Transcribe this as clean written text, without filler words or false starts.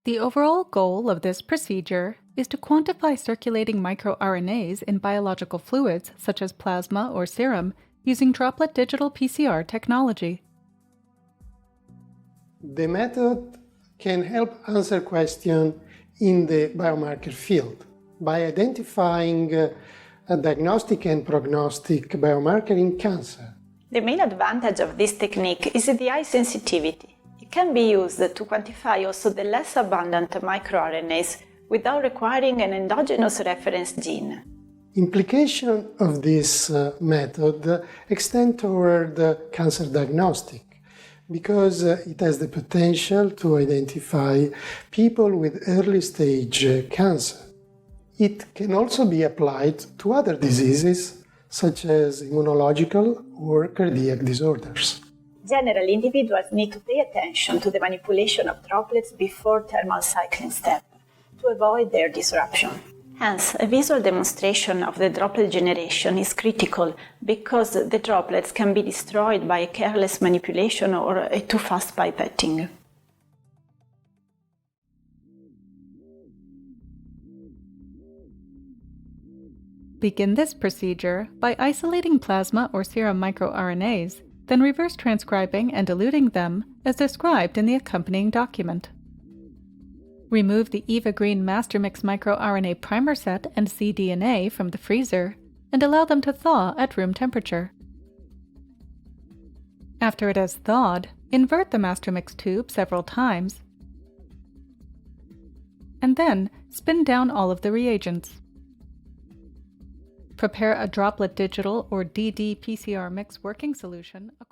The overall goal of this procedure is to quantify circulating microRNAs in biological fluids such as plasma or serum using Droplet digital PCR technology. The method can help answer questions in the biomarker field by identifying a diagnostic and prognostic biomarker in cancer. The main advantage of this technique is the high sensitivity. It can be used to quantify also the less abundant microRNAs without requiring an endogenous reference gene. Implications of this method extend toward cancer diagnostic because it has the potential to identify people with early-stage cancer. It can also be applied to other diseases such as immunological or cardiac disorders. Generally, individuals need to pay attention to the manipulation of droplets before thermal cycling step to avoid their disruption. Hence, a visual demonstration of the droplet generation is critical because the droplets can be destroyed by a careless manipulation or a too fast pipetting. Begin this procedure by isolating plasma or serum microRNAs, then reverse transcribing and eluting them as described in the accompanying document. Remove the EVA Green MasterMix microRNA primer set and cDNA from the freezer and allow them to thaw at room temperature. After it has thawed, invert the MasterMix tube several times and then spin down all of the reagents. Prepare a Droplet digital or DD PCR mix working solution according